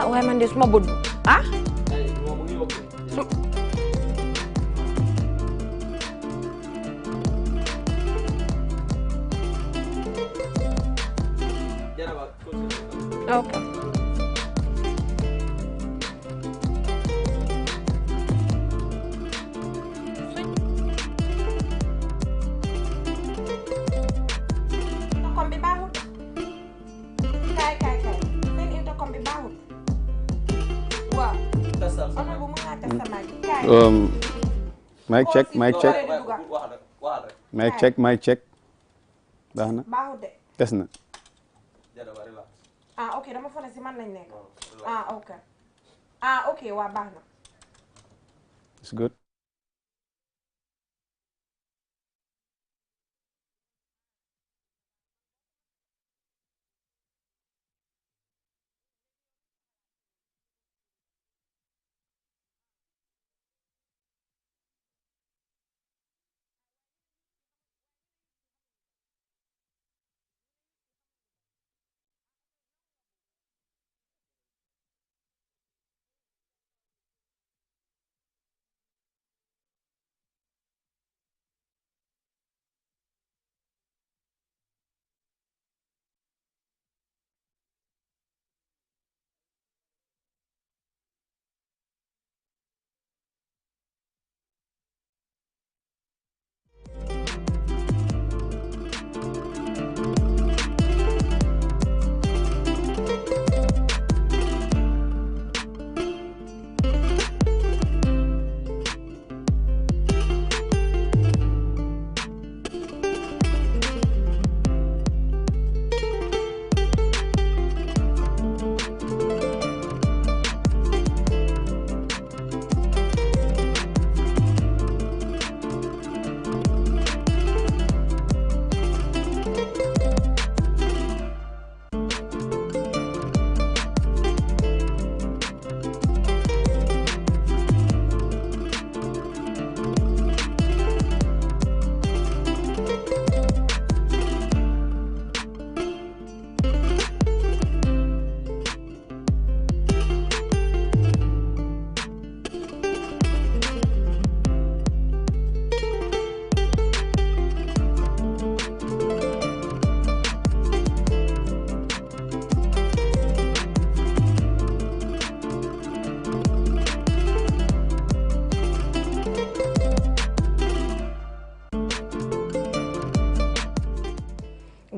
ah waaye man de suma bët ah okay. Mic check. Mic check. Bahna. Yes, na. Ah, okay. Dama phone si man lañ nek. Ah, okay. Okay, wa bahna. It's good.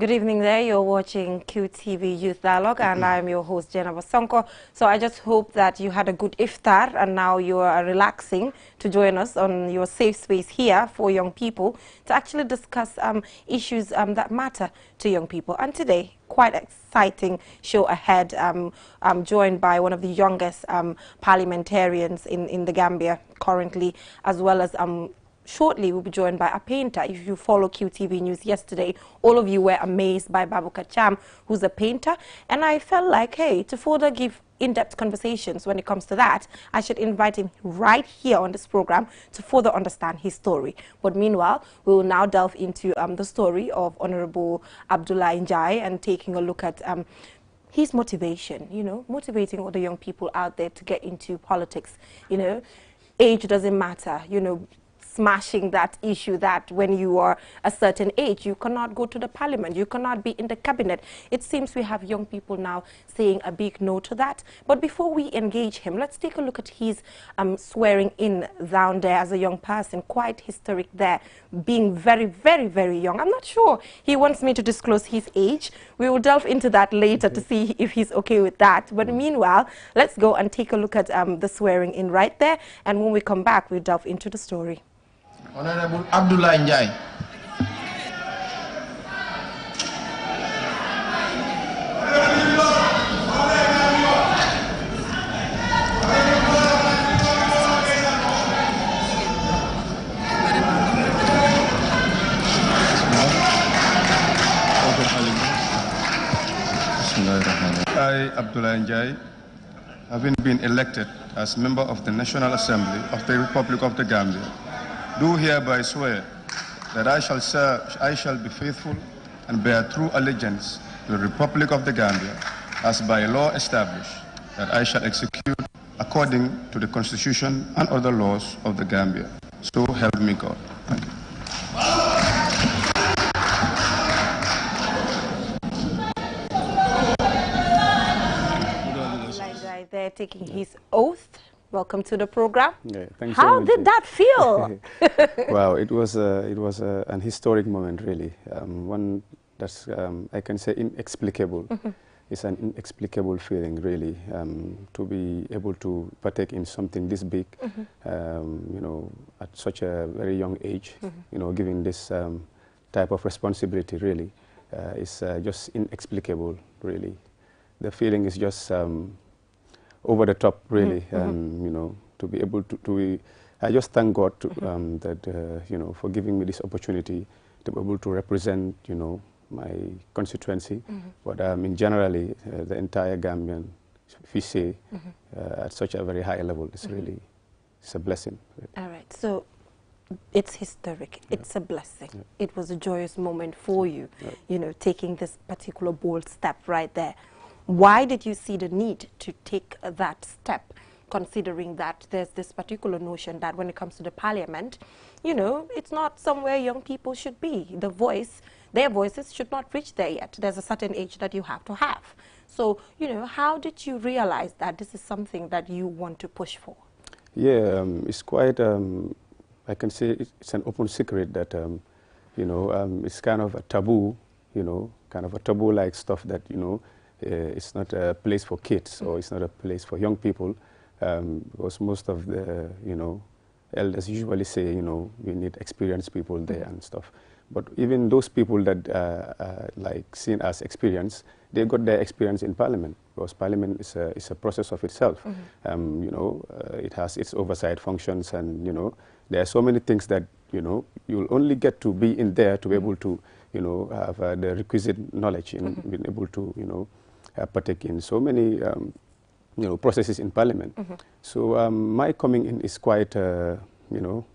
Good evening there. You're watching QTV Youth Dialogue and I'm your host, Jennifer Sonko. So I just hope that you had a good iftar and now you are relaxing to join us on your safe space here for young people to actually discuss issues that matter to young people. And today, quite exciting show ahead. I'm joined by one of the youngest parliamentarians in the Gambia currently, as well as shortly, we'll be joined by a painter. If you follow QTV News yesterday, all of you were amazed by Babu Kacham, who's a painter. And I felt like, hey, to further give in-depth conversations when it comes to that, I should invite him right here on this program to further understand his story. But meanwhile, we will now delve into the story of Honorable Abdullah Njai and taking a look at his motivation, you know, motivating all the young people out there to get into politics. You know, age doesn't matter, you know, smashing that issue that when you are a certain age, you cannot go to the parliament, you cannot be in the cabinet. It seems we have young people now saying a big no to that. But before we engage him, let's take a look at his swearing in down there as a young person, quite historic there, being very, very, very young. I'm not sure he wants me to disclose his age. We will delve into that later to see if he's okay with that. But meanwhile, let's go and take a look at the swearing in right there. And when we come back, we'll delve into the story. Honorable Abdullah Njai. I, Abdullah Njai, having been elected as member of the National Assembly of the Republic of the Gambia, do hereby swear that I shall be faithful and bear true allegiance to the Republic of the Gambia as by law established, that I shall execute according to the Constitution and other laws of the Gambia. So help me God. Thank you. Njai there taking his oath. Welcome to the program. Yeah, thanks How so much. did that feel? Wow, it was an historic moment, really. One that's I can say inexplicable. It's an inexplicable feeling, really, to be able to partake in something this big, you know, at such a very young age, you know, giving this type of responsibility, really, is just inexplicable, really. The feeling is just over the top, really, you know, to be able to I just thank God to, that, you know, for giving me this opportunity to be able to represent, you know, my constituency, but in generally the entire Gambian, if we say, at such a very high level, it's really, it's a blessing. All right, so it's historic, it's a blessing. It was a joyous moment for you, you know, taking this particular bold step right there. Why did you see the need to take that step, considering that there's this particular notion that when it comes to the parliament, you know, it's not somewhere young people should be. The voice, their voices should not reach there yet. There's a certain age that you have to have. So, you know, how did you realize that this is something that you want to push for? Yeah, it's quite, I can say it's an open secret that, you know, it's kind of a taboo, you know, kind of a taboo-like stuff that, you know, it's not a place for kids or it's not a place for young people, because most of the, you know, elders usually say, you know, we need experienced people there and stuff. But even those people that like seen as experienced, they got their experience in Parliament, because Parliament is a process of itself. You know, it has its oversight functions, and you know, there are so many things that, you know, you'll only get to be in there to be able to, you know, have the requisite knowledge in being able to, you know, partake in so many, you know, processes in Parliament. So my coming in is quite, you know,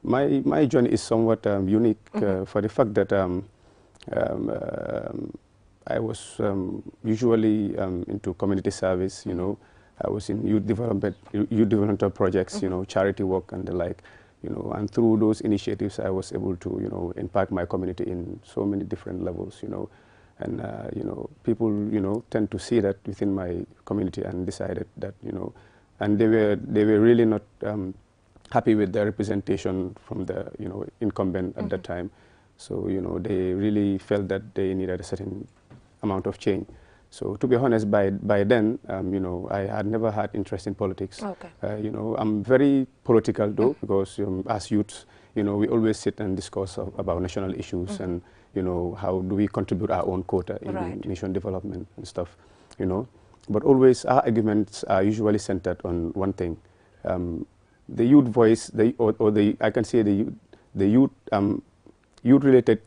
my journey is somewhat unique for the fact that I was usually into community service, you know. I was in youth development projects, you know, charity work and the like, you know, and through those initiatives I was able to, you know, impact my community in so many different levels, you know. And, you know, people, you know, tend to see that within my community and decided that, you know, and they were really not happy with the representation from the, you know, incumbent at that time. So, you know, they really felt that they needed a certain amount of change. So, to be honest, by then, you know, I had never had interest in politics. Okay. You know, I'm very political though, because as youths, you know, we always sit and discuss about national issues and, you know, how do we contribute our own quota in nation development and stuff, you know. But always our arguments are usually centered on one thing. The youth voice, I can say the youth-related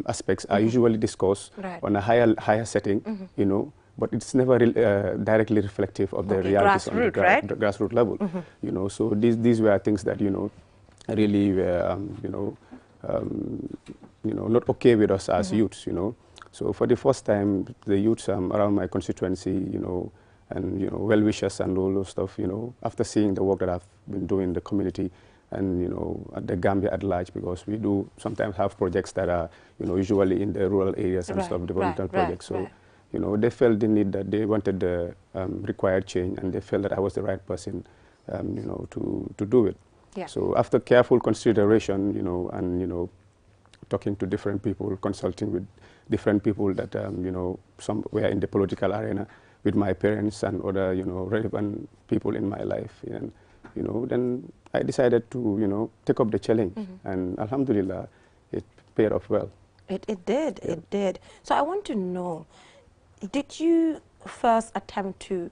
aspects are usually discussed on a higher setting, you know, but it's never directly reflective of the realities on the grassroots level, you know. So these were things that, you know, really were, you know, not okay with us as youths, you know. So for the first time, the youths around my constituency, you know, and, you know, well-wishers and all those stuff, you know, after seeing the work that I've been doing in the community and, you know, at the Gambia at large, because we do sometimes have projects that are, you know, usually in the rural areas and stuff, developmental projects. So, you know, they felt the need that they wanted the required change, and they felt that I was the right person, you know, to do it. Yeah. So after careful consideration, you know, and, you know, talking to different people, consulting with different people that, you know, some were in the political arena, with my parents and other, you know, relevant people in my life. And, you know, then I decided to, you know, take up the challenge. And alhamdulillah, it paid off well. It did, it did. So I want to know, did you first attempt to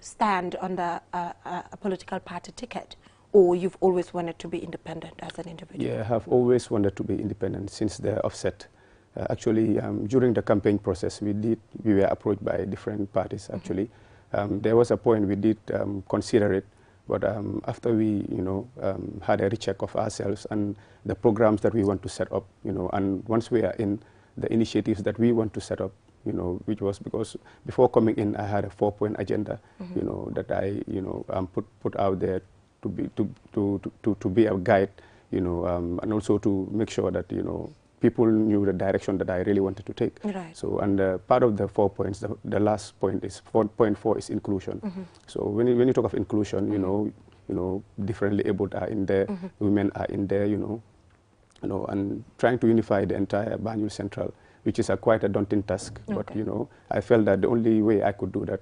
stand on the a political party ticket, or you've always wanted to be independent as an individual? Yeah, I have always wanted to be independent since the offset. Actually, during the campaign process, we were approached by different parties, actually. There was a point we did consider it, but after we, you know, had a recheck of ourselves and the programs that we want to set up, you know, and once we are in the initiatives that we want to set up, you know, which was because before coming in, I had a 4-point agenda, you know, that I, you know, put out there to be a guide, you know, and also to make sure that, you know, people knew the direction that I really wanted to take. Right. So, and part of the 4 points, the last point is 4.4 is inclusion. So when you talk of inclusion, you know, differently abled are in there, women are in there, you know, and trying to unify the entire Banjul Central, which is quite a daunting task. Okay. But, you know, I felt that the only way I could do that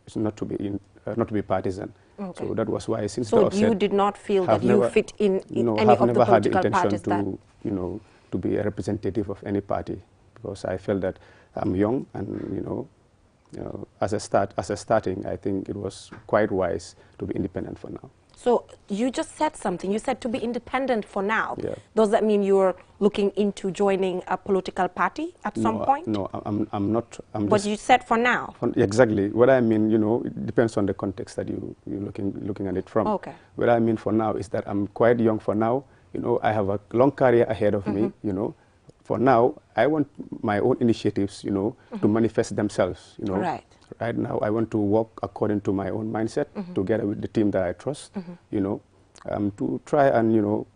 is not to be partisan. Okay. So that was why, since so the outset, you did not feel that you fit in no, any have of never the had the political intention parties to, you know, to be a representative of any party, because I felt that I'm young, and you know, as a starting, I think it was quite wise to be independent for now. So you just said something. You said to be independent for now. Yeah. Does that mean you're looking into joining a political party at some point? No, I'm not. But you said for now. Exactly. What I mean, you know, it depends on the context that you're looking at it from. Okay. What I mean for now is that I'm quite young for now. You know, I have a long career ahead of me. You know, for now, I want my own initiatives, you know, to manifest themselves. You know, Right. Right now, I want to work according to my own mindset, together with the team that I trust. You know, to try and, you know,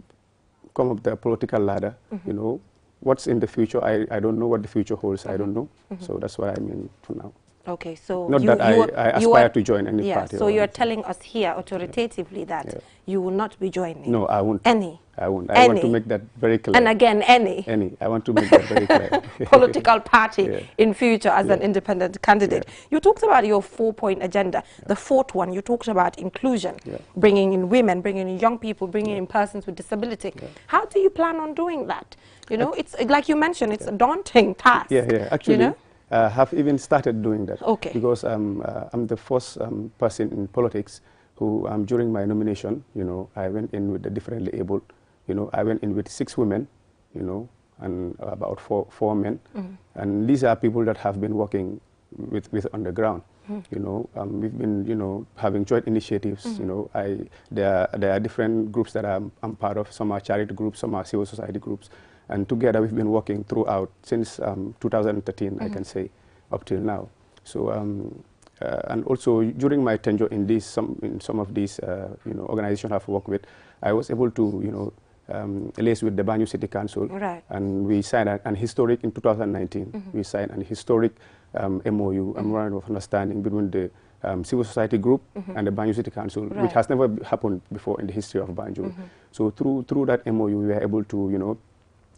come up the political ladder. You know, what's in the future? I don't know what the future holds. I don't know. So that's what I mean for now. Okay, so not that I aspire to join any party. So you're telling us here authoritatively that you will not be joining. No, I won't. Any. I won't. I want to make that very clear. And again, any. Any. I want to make that very clear. Political party in future as an independent candidate. You talked about your 4-point agenda. The 4th one, you talked about inclusion, bringing in women, bringing in young people, bringing in persons with disability. How do you plan on doing that? You know, it's like you mentioned, it's a daunting task. Actually, you know? have even started doing that. Okay. Because I'm the first person in politics who, during my nomination, you know, I went in with the differently abled. You know, I went in with 6 women, you know, and about four men. And these are people that have been working with on the ground. You know, we've been, you know, having joint initiatives. You know, there are different groups that I'm part of. Some are charity groups, some are civil society groups. And together we've been working throughout since 2013, I can say, up till now. So, and also during my tenure in some of these, you know, organizations I've worked with, I was able to, you know, liaise with the Banjul City Council. Right. And we signed an historic, in 2019, we signed an historic MOU, a memorandum of understanding between the civil society group and the Banjul City Council, which has never happened before in the history of Banjul. So through that MOU, we were able to, you know,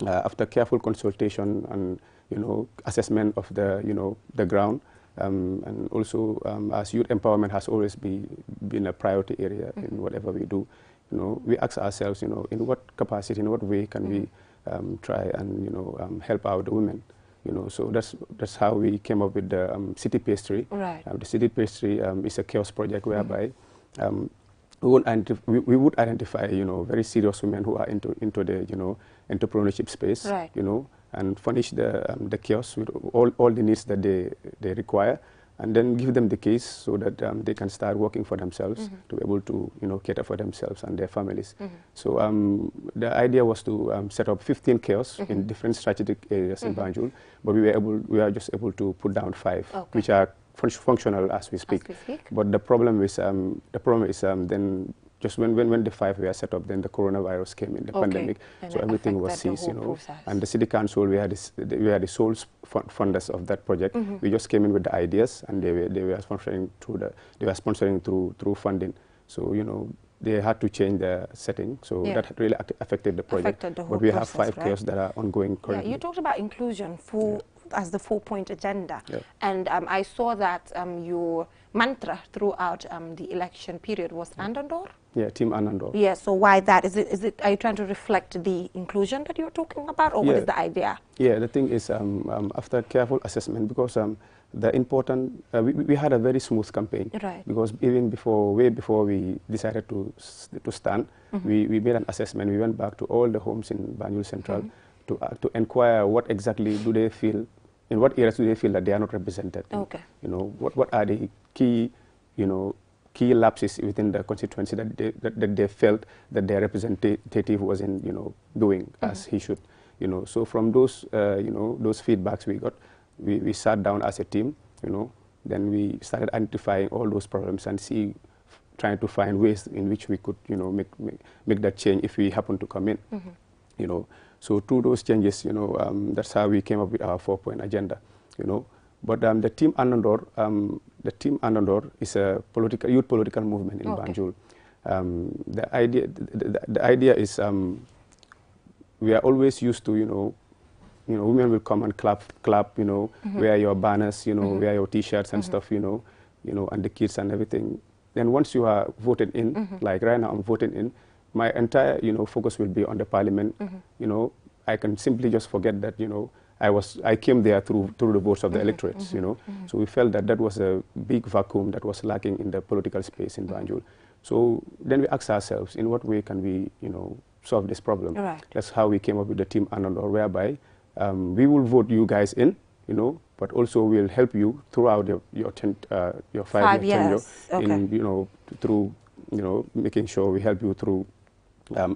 after careful consultation and, you know, assessment of the, you know, the ground, and also as youth empowerment has always been a priority area in whatever we do, you know, we ask ourselves, you know, in what capacity, in what way can we try and, you know, help out the women, you know. So that's how we came up with the City Pastry. Right. The City Pastry is a kiosk project whereby we would identify, you know, very serious women who are into the, you know, entrepreneurship space, you know, and furnish the kiosks with all the needs that they require, and then give them the keys so that they can start working for themselves, to be able to, you know, cater for themselves and their families. So the idea was to set up 15 kiosks in different strategic areas in Banjul, but we were just able to put down 5, which are functional as we speak. But the problem is then just when the 5 were set up, then the coronavirus came in, the pandemic, and so everything was seized, you know. And the City Council, we had the sole funders of that project. We just came in with the ideas, and they were sponsoring through funding. So, you know, they had to change the setting, so that really affected the project. But we have 5 kiosks that are ongoing currently. You talked about inclusion as the 4-point agenda, and I saw that your mantra throughout the election period was Andandor. Yeah, Team Andandor. Yeah, so why that? Is it? Are you trying to reflect the inclusion that you're talking about, or what is the idea? Yeah, the thing is, after careful assessment, because the important, we had a very smooth campaign, because even way before we decided to stand, we made an assessment. We went back to all the homes in Banjul Central to inquire what exactly do they feel, in what areas do they feel that they are not represented. You know, what are the key, you know, key lapses within the constituency that they felt that their representative wasn't, you know, doing as he should, you know. So from those, you know, those feedbacks we got, we sat down as a team, you know, then we started identifying all those problems and trying to find ways in which we could, you know, make that change if we happen to come in, you know. So through those changes, you know, that's how we came up with our 4-point agenda, you know. But the team Anandor is a youth political movement in Banjul. The idea is we are always used to, you know, women will come and clap, you know, wear your banners, you know, wear your T-shirts and stuff, you know, and the kids and everything. Then once you are voted in, like right now I'm voted in, my entire, you know, focus will be on the parliament. You know, I can simply just forget that, you know, I came there through the votes of the electorates, you know. So we felt that was a big vacuum that was lacking in the political space in Banjul. So then we asked ourselves, in what way can we, you know, solve this problem? Right. That's how we came up with the team Anandor, whereby we will vote you guys in, you know, but also we'll help you throughout your 5-year tenure in, you know, through, you know, making sure we help you through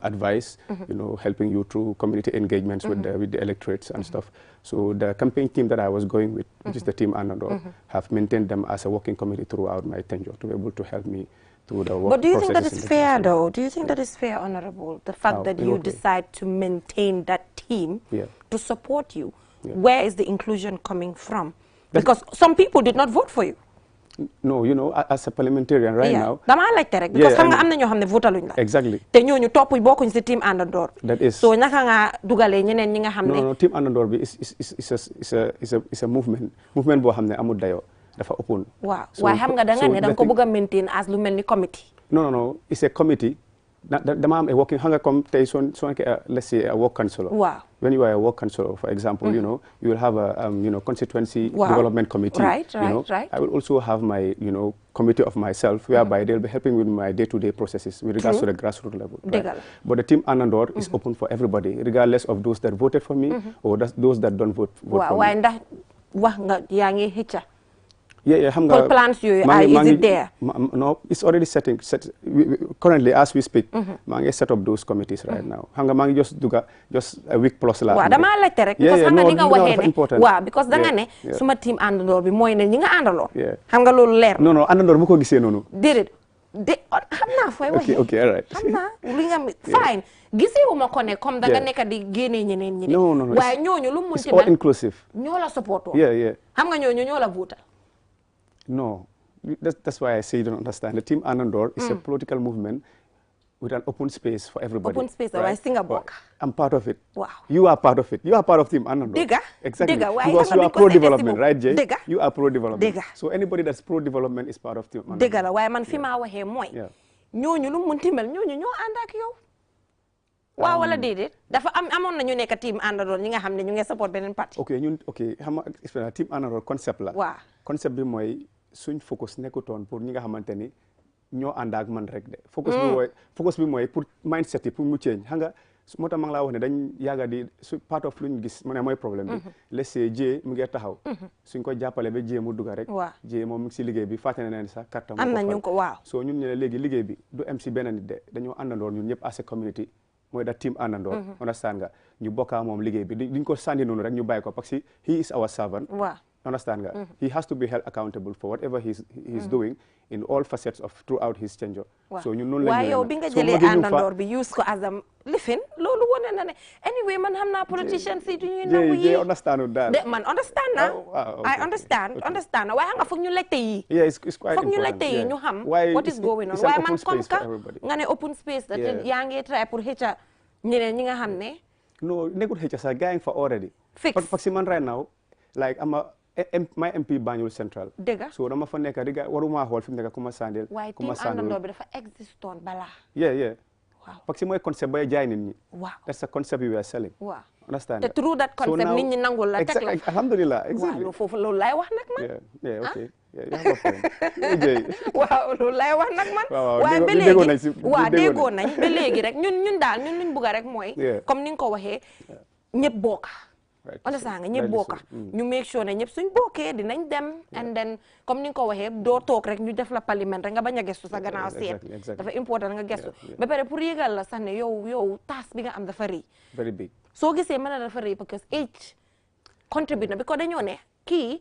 advice, you know, helping you through community engagements with the electorates and stuff. So the campaign team that I was going with, which is the team Anandor, have maintained them as a working committee throughout my tenure to be able to help me through the work. But do you think that is fair, though? Do you think that is fair, Honorable? The fact that you decide to maintain that team to support you, where is the inclusion coming from? Because some people did not vote for you. No, you know, as a parliamentarian right now. Dama like that, because xam nga am na ñoo xam ne votaluñ la. Exactly. Te ñooñu topp bokkuñ ci team Anandor. That is. So naka nga dugalee ñeneen ñi nga xam ne. No, team Anandor bi is a movement boo xam ne amul dayo dafa open. Waaw waaye xam nga da nga ne da nga ko bëgg a maintain as lu mel ni committee. No, it's a committee. Dama am a working hanga come tey let's say a work councillor. Wow. When you are a work councillor, for example, you know, you will have a you know, constituency development committee. Right. I will also have my, you know, committee of myself, whereby they'll be helping with my day-to-day processes with regards to the grassroots level. Right? But the team Anandor is open for everybody, regardless of those that voted for me or those that don't vote for me. Waaye ndax wax nga yaa ngi xëcca. Yeah, plans is it there? No, it's already currently, as we speak, mangi set up those committees right now. Hanga mangi just a week plus la. Wa dama laajte rek because hanga ni nga waxee ne wa because da nga ne suma team Anandor bi mooy ne ñi nga àndaloo. Xam nga loolu leer. No, Anandor bu ko gisee noonu. Déedéet xam naa fooy waxee. Okay, all right. Xam naa li nga fine. Gisee wu ma ko ne comme da nga nekk di génne ñeneen ñi. No. Waaye ñooñu lu mu munti mel. It's all inclusive. Ñoo la support. Yeah. Xam nga ñooñu ñoo la votal. No, that's why I say you don't understand. The team Anandor is a political movement with an open space for everybody. Open space, right? I'm part of it. Wow. You are part of it. You are part of Team Anandor. Digga. Exactly. Digga. Because you are pro-development, right, Jay? Digga. You are pro-development. Digga. So anybody that's pro-development is part of Team Anandor. Digga la waaye man fi ma waxee mooy. ñooñu lu munti mel ñooñu ñoo ànd ak yow. waaw wala déedéet dafa amoon na ñu nekk team Anandor ñi nga xam ne ñu ngi support beneen parti. ok xam nga team Anandor concept la. waaw concept bi mooy suñ focus nekkutoon pour ñi nga xamante ni ñoo ànd ak man rek de. focus bi mooy pour mindset yi pour mu change xam nga moo tax ma ngi laa wax ne dañ yàgga di su part of luñ gis mu ne mooy problème bi. let's say Jee mu ngi taxaw. suñ ko jàppale ba Jee mu dugga rek. Jee moom mu ngi si liggéey bi fàtte na ne sax kartam am na ñu ko waaw. so ñun ñu ne léegi liggéey bi du am si benn nit de dañoo àndandoor ñun ñëpp as a community mooy da team Anandor. understand nga ñu bokkaa moom liggéey bi duñ ko sànni noonu rek ñu bàyyi ko parce que he is our servant. understand nga he has to be held accountable for whatever he's doing in all facets of throughout his tenure. so ñun noonu la waaye yow bi nga jëlee Anandor bi use ko as a lifin loolu wane na ne anyway man xam naa politician si du ñuy nangu yi understand daal man understand na I understand na waaye xam nga foog ñu laajte yi it's quite important foog ñu laajte yi ñu xam what is going on waaye man comme ka nga ne open space da yaa ngi try pour xëcca ñeneen ñi nga xam ne no nekkul xëcca sax gaa ngi fa already fix parce que man right now like my MP Banjul Central. dëgg so dama fa nekk riga waruma xool fi mu nekk kuma sandel waaye team Anandor bi dafa existoon balaa. yeah waaw parce que mooy concept bay jaay nit ñi. waaw that's a concept we are selling. waaw understand te through that concept nit ñi nangul la teg la. alhamdulillah exactly waaw foofu loolu laay wax nag man. yeah okay you have a point. waaw loolu laay wax nag man. waaye ba léegi déggoo nañ ba léegi rek ñun daal ñun luñ bëgg rek mooy. comme ni nga ko waxee ñëpp bokk. understand nga ñëpp bokka ñu make sure ne ñëpp suñ bokkee dinañ dem and then comme ni nga ko waxee doo toog rek ñu def la parlement rek nga bañ a gestu sa gannaaw seet dafa important nga gestu ba pare pour yëgal la sax ne yow taas bi nga am dafa rëy very big soo gisee mën a dafa rëy parce que age contribute na bi ko dañoo ne kii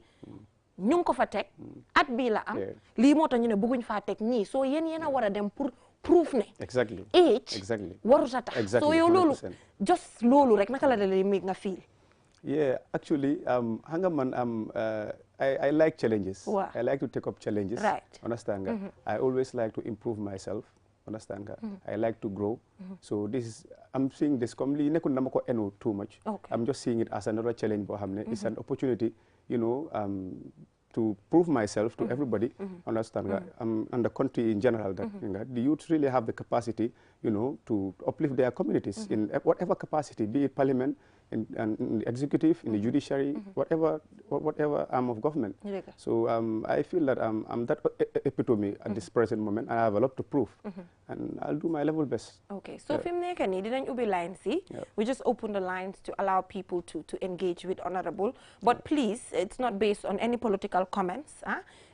ñu ngi ko fa teg at bii la am lii moo tax ñu ne bëgguñ faa teg ñii soo yéen a war a dem pour proof ne age warut a tax soo yow loolu just loolu rek naka la dalee mi nga feel yeah actually xam nga man I like challenges I like to take up challenges understand nga I always like to improve myself understand nga I like to grow so I'm seeing this comme lii nekkul dama ko enu too much I'm just seeing it as another challenge boo xam ne it's an opportunity you know to prove myself to everybody understand nga and the country in general that the youth really have the capacity you know to uplift their communities in whatever capacity, be it parliament in the executive, in the judiciary, whatever arm of government. So I feel that I'm that epitome at this present moment. I have a lot to prove, and I'll do my level best. Okay, so Fim Nekani, didn't you be lines? We just open the lines to allow people to engage with Honorable, but please, it's not based on any political comments.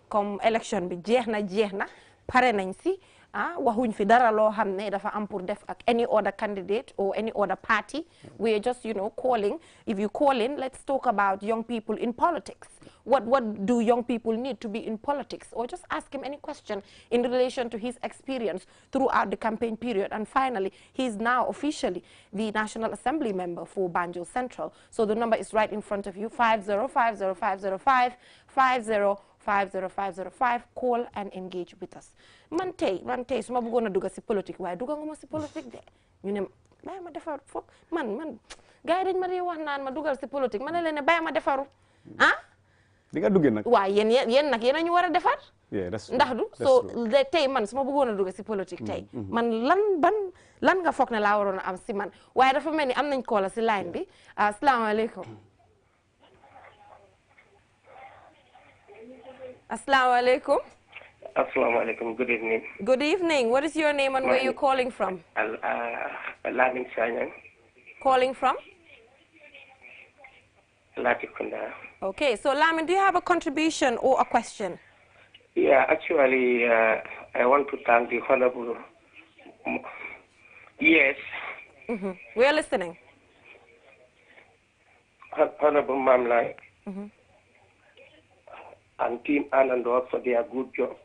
Come election, be jehna, pare nañ si. Waxuñ fi dara loo xam ne dafa am pour def ak any other candidate or any other party. We're just, you know, calling. If you call in, let's talk about young people in politics. What do young people need to be in politics? Or just ask him any question in relation to his experience throughout the campaign period. And finally, he's now officially the National Assembly member for Banjul Central. So the number is right in front of you, 50500505, 505005. Call and engage with us. Man tey suma bëggoon a dugg si politique waaye dugga nga ma si politique de ñu ne bàyyi ma defar foog man gars yi dañ ma dee wax naan ma dugal si politique ma ne leen ne bàyyi ma defaru di nga duggee nag waaye yéen nag yéen a ñu war a defar ndax du so tey man suma bëggoon a dugg si politique tey man lan nga foog ne laa waroon a am si man waaye dafa mel ni am nañ koola si line bi asalaamaaleykum asalaamaaleykum. Assalamualaikum. Good evening. Good evening. What is your name and where are you calling from? Lamin Sanyang. Calling from? Latikunda. Okay, so Lamin, do you have a contribution or a question? Yeah, actually, I want to thank the Honorable. Yes. We are listening. Honorable Mamlai. And Team Anandor for their good job.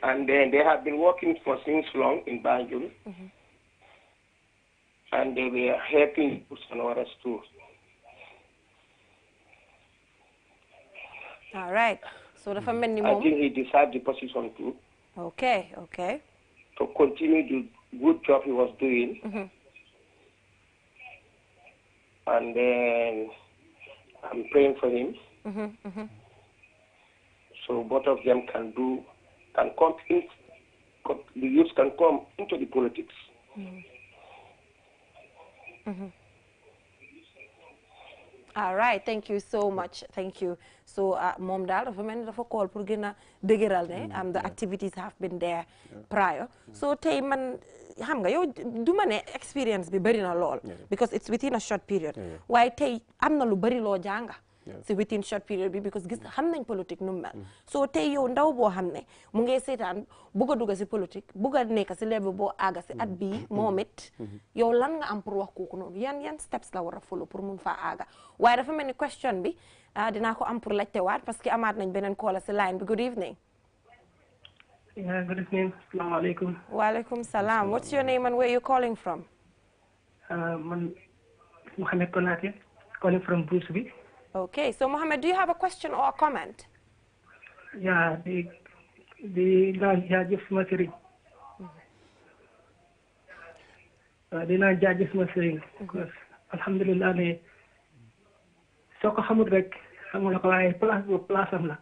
And then they have been working for since long in Banjul. And they were helping some others too. All right. So the family I think he deserved the position too. Okay. To continue the good job he was doing. And then I'm praying for him. So both of them can come in, the youth can come into the politics. All right, thank you so much. Thank you. So, Mom Dal, dafa mel ni dafa call pour gën a dëgëral ne the activities have been there prior. So tey man xam nga yow du ma ne experience bi bari na lool because it's within a short period. Waaye tey am na lu bari loo jànga. si within short period bi because gis xam nañ politique nu mel so tey yow ndaw boo xam ne mu ngi seetaan bugg a dugg si politique bugg a nekk si level boo àgga si at bii moom it yow lan nga am pour wax kooku noonu yan steps la war a follow pour mun faa àgga waaye dafa mel ni question bi dinaa ko am pour laajte waat parce que amaat nañ beneen caller si line bi good evening. Yeah, good evening. Assalamu alaikum. Wa alaikum salam. What's your name and where are you calling from? Mohammed Konate, calling from Bruceby. Okay, so Mohammed, do you have a question or a comment? Yeah, the judges Masiri. The judges Masiri. Because Alhamdulillah, ne soko hamud rek hamul ko ay place am la.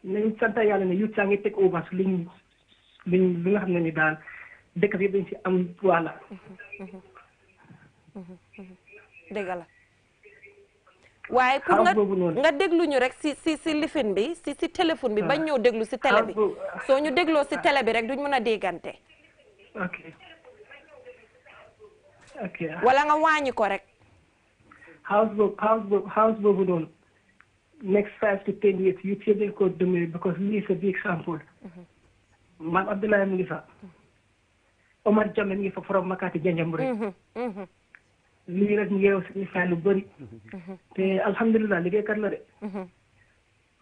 Nañ sant yàlla ne youth saa ngi take over su liñ li nga xam ne ni daal dëkk bi dañ si am wàlla. dëgg la waaye pour nga déglu ñu rek si lifin bi si téléphone bi bañ ñëw déglu si télé bi soo ñu dégloo si télé bi rek duñ mën a déggante. ok wala nga wàññi ko rek. house boobu noonu. Next 5 to 10 years, you change the code domain because Lee is a big example. maam Abdoulaye mu ngi fa Omar Jammeh mu ngi fa from Makati Janjambure lii rek mu ngi yow suñu fay lu bëri te alhamdulilah liggéeykat la de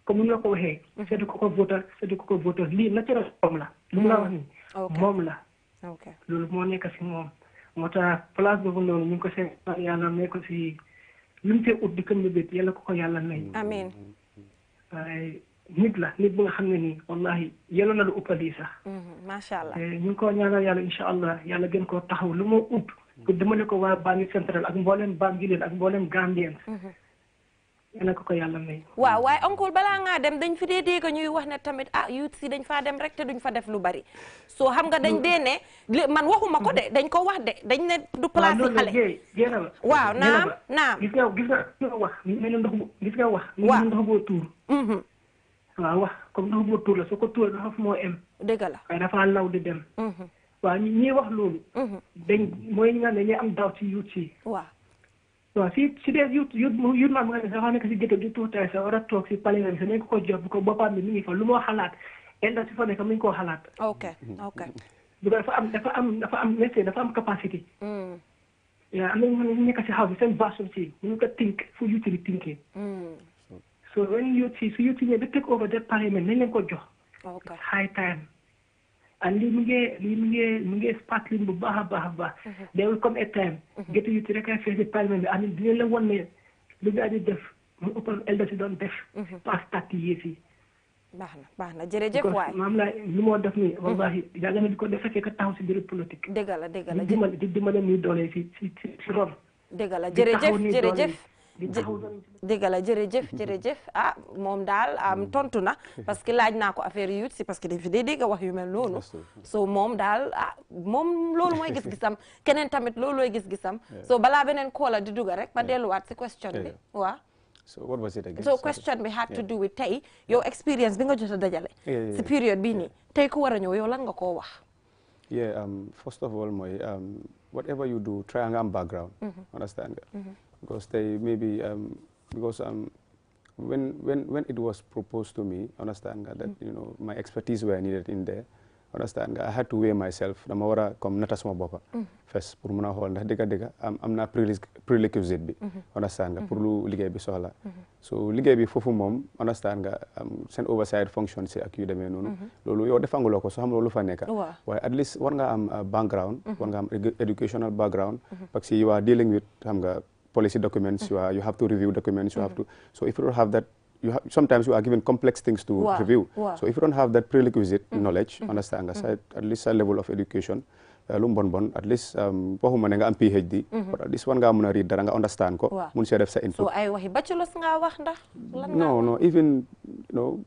comme ni nga ko waxee c'est ko voter lii naturel moom la lu mu la wax nii moom la loolu moo nekk si moom moo tax place boobu noonu ñu ngi ko seen yàlla may ko si lu mu see ut di këm bét yàlla ko yàlla may amiin waaye nit bu nga xam ne nii wallahi yàlla na lu uppali sax macha allah ñu ngi ko ñaanal yàlla incha allah yàlla gën koo taxaw lu moo ut pour demale ko waa Banjul Central ak mboolem Banjul ak mboolem Gambien yàlla ko yàlla may waaw waaye oncle balaa ngaa dem dañ fi dee dégg ñuy wax ne tamit youth si dañ faa dem rek te duñ fa def lu bari soo xam nga dañ dee ne man waxuma ko de dañ ko wax de dañ ne du place yi xale waaw naam gis nga wax mel ndox gis nga wax mel ndox boo tuur waaw wax comme ndox boo tuur la soo ko tuur dafa fu moo em dëgg la waaye dafa law di dem waaw ñi wax loolu dañ mooy ñi nga ne ñuy am daaw ci youth si waaw si dee youth man mu nga ne dafa nekk si gëtë di tuutaay sa war a toog si parlement bi sa nañ ko jox bu ko boppam bi mi ngi fa lu moo xalaat enda si fa nekk mi ngi koo xalaat ok bu dafa am message dafa am capacité yaa am na ñu nekk si xaw bi seen version si ñu ko think fu youth di thinking so when youth si su youth ñëw ba take over the parliament nañ leen ko jox high time and lii mu ngi sparkling bu baax a baax there will come a time gëtë youth rek ay fees parlement bi am dinañ la won ne lu gaa di def mu ëppal elda si doon def past 30 years yi baax na jërëjëf waay maam la lu moo def nii wallahi yàgg na di ko def fekkee ka taxaw si biir politique dëgg la di dimbale muy doole si ron dëgg la jërëjëf moom daal tontu na parce que laaj naa ko affaire youth si parce que dañ fi dee dégg wax yu mel noonu so moom daal moom loolu mooy gis-gisam keneen tamit loolu mooy gis-gisam so balaa beneen koola di dugga rek ma delluwaat si question bi waaw So what was it again? So question we had to do with tey your experience bi nga jot a dajale si période bii nii tey ku war a ñëw yow lan nga koo wax first of all mooy whatever you do try nga am background understand nga because they maybe because when it was proposed to me understand nga that my expertise were needed in there understand nga I had to weigh myself dama war a comme nata sama boppa first pour mën a xool ndax dëgga am naa prerequisite bi understand nga pour lu liggéey bi soxla so liggéey bi foofu moom understand nga seen oversight function si ak yu demee noonu loolu yow defanguloo ko so xam loolu fa nekka waaye at least war nga am background war nga am educational background parce que you are dealing with xam nga policy documents you have to review documents you have to so if you don't have that sometimes you are given complex things to review. So if you don't have that prerequisite knowledge, understand, at least a level of education, at least waxuma ne nga am PhD, but at least one nga mën a read dara nga understand ko, mun see def sa input. So ay waxi bachelor's nga wax ndax lan nga No, even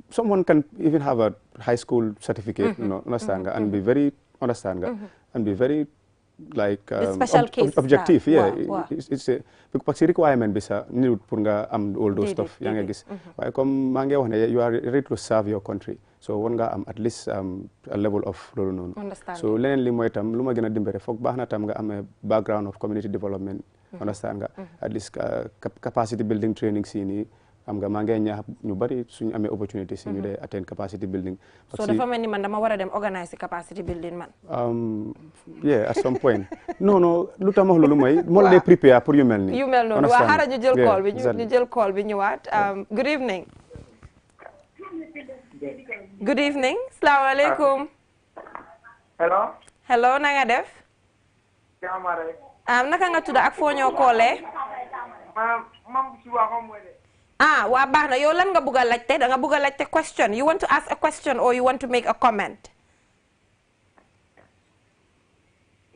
someone can even have a high school certificate, understand nga, and be very and be very like special case objective it's a parce que requirement bi sa nit pour nga am all those stuff yaa nga gis waaye comme maa ngi wax ne you are ready to serve your country so war nga am at least a level of loolu noonu so leneen li mooy tam lu ma gën a dimbale foog baax na tam nga am background of community development understand nga at least capacity building training si nii am nga maa ngi ñaax ñu bari suñu amee opportunity si ñu dee atteindre capacity building. So dafa mel ni man dama war a dem organiser capacity building man. Yeah, at some point. No, lu tax ma wax loolu mooy. moo la dee prepare pour yu mel nii. yu mel noonu waaw xaaral ñu jël call bi ñu jël call bi ñëwaat. Good evening. Good evening. Salaamaaleykum. Hello na nga def. Naka nga tudd ak foo ñoo koolee. Waa baax na yow lan nga bëgg a laajte da nga bëgg a laajte question you want to ask a question or you want to make a comment.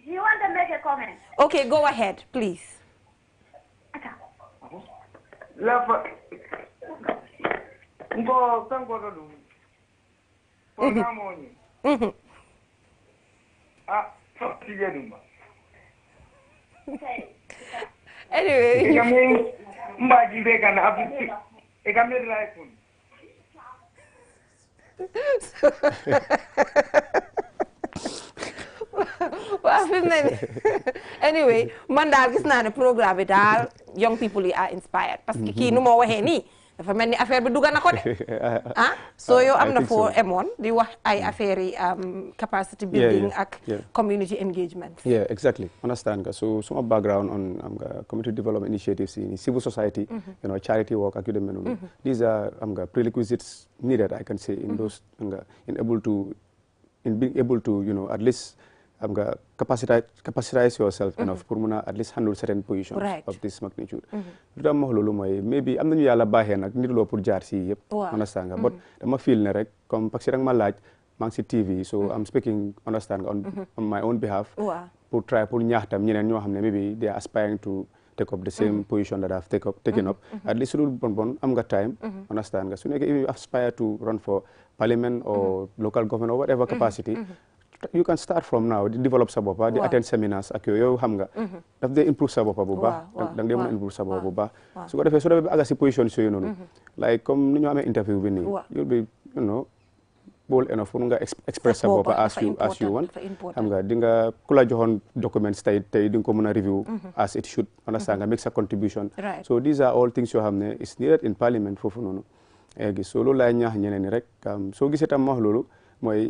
You want to make a comment? Okay, go ahead, please. Anyway. Mbaji beka na abu ekamera iPhone. Anyway, man daal gis naa ne programme bi daal young people yi are inspired parce que kii nu ma waxee nii dafa mel ni affaire bi dugg na ko de ah so yow am na foo emoon di wax ay affaire yi capacity building ak community engagement. Yeah, exactly. Understand nga. So suma background on community development initiatives in civil society, you know, charity work ak yu demee noonu. These are prerequisites needed, I can say, in those in being able to, you know, at least capacitize yourself enough pour mun a at least handle certain positions of this magnitude. lu tax ma wax loolu mooy maybe am nañu yàlla baaxee nag nit loo pour jaar si yëpp. understand nga but dama feel ne rek comme parce que danga ma laaj maa ngi si TV so I'm speaking understand nga on my own behalf. pour try pour ñaax tam ñeneen ñoo xam ne maybe they are aspiring to take up the same position that I've taken up. At least su dul bon am nga time. understand nga su nekkee if you aspire to run for parliament or local government or whatever capacity. you can start from now di develop sa bopp di attend seminars ak yow xam nga daf dee improve sa bopp bu baax da nga dee mën a improve sa bopp bu baax su ko defee soo demee ba àgga si position yooyu noonu like comme ni ñu amee interview bi nii you'll be you know bold enough pour nga express sa bopp as you want xam nga di nga ku la joxoon documents tey di nga ko mën a review as it should understand nga make sa contribution so these are all things yoo xam ne is needed in parliament foofu noonu gis so loolu laay ñaax ñeneen ñi rek soo gisee tam ma wax loolu mooy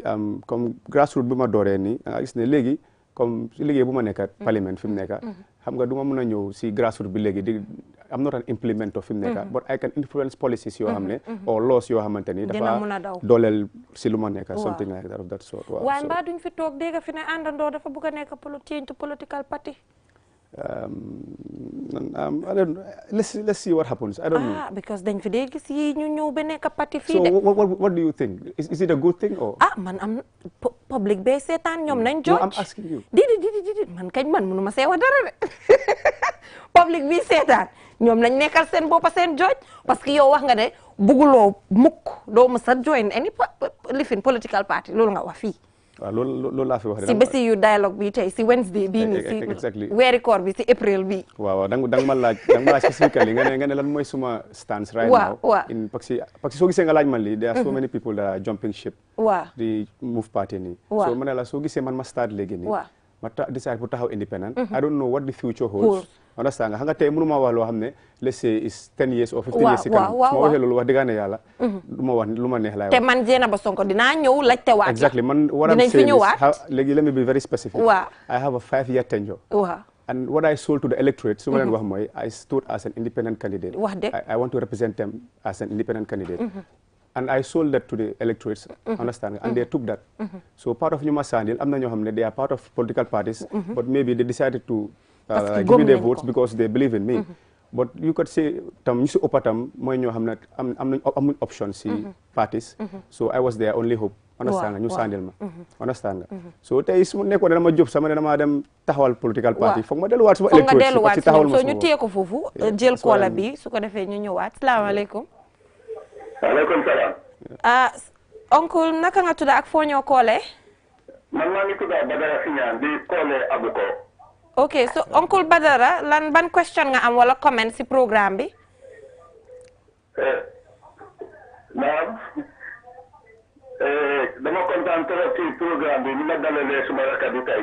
comme grassroots bi ma dooree nii nga gis ne léegi comme si liggéey bu ma nekkat parlement fi mu nekka xam nga du ma mën a ñëw si grassroots bi léegi di am not an implementer fi mu nekka but I can influence policies yoo xam ne or laws yoo xamante ni dafa dooleel si lu ma nekka something like that of that sort waaye mbaa duñ fi toog dégg fi ne àndandoo dafa bëgg a nekk change to political party I don't know. Let's see what happens. I don't know. Because dañ fi dee gis yi ñu ñëw ba nekk parti fii de. So what do you think? Is it a good thing or? Man am public bee seetaan ñoom nañ judge. No, I'm asking you. Di man kañ man mënu ma see wax dara de. Public bi seetaan ñoom nañ nekkal seen boppa seen judge parce que yow wax nga ne bugguloo mukk doo mës a join any lifin political party loolu nga wax fii. waaw loolu laa fi wax si bési yu dialogue bi tey si Wednesday bii nii si weeri koor bi si April bi waaw danga ma laaj specifically nga ne lan mooy suma stance right now parce que soo gisee nga laaj man lii there are so many people that are jumping ship di move party nii so ma ne la soo gisee man ma start léegi nii ma decide pour taxaw independent I don't know what the future holds understand nga xam nga tey mënu ma wax loo xam ne let's say is 10 years or 15 years si kanam su ma waxee loolu wax dëgg yàlla du ma wax lu ma neex laay wax te man Jenaba Sonko dinaa ñëw laajte waat exactly man what I'm saying is léegi let me be very specific I have a 5-year tenure and what I sold to the electorate su ma leen wax mooy I stood as an independent candidate I want to represent them as an independent candidate and I sold that to the electorates, understand, and they took that. So part of Nyuma Sandil, am na ñoo xam ne they are part of political parties, but maybe they decided to give me their votes because they believe in me. But you could say tam ñu si ëppa tam mooy ñoo xam ne amuñ option si parties. So I was their only hope. Understand nga ñu sandil ma. Understand nga. So tey su ma nekkoon dama jóg sama ne dama dem taxawal political party foog ma delluwaat suma electorate si taxawal ma so ñu téye ko foofu jël koola bi su ko defee ñu ñëwaat salaamaaleykum. waaleykum salaam. Oncle naka nga tudd ak foo ñoo koole. man maa ngi tudd Badara Siñaan di koole Abuko. ok so Oncle Badara ban question nga am wala comment si programme bi. naam dama kontaan trop ci programme bi ni ma dalalee suma rakk bi tey.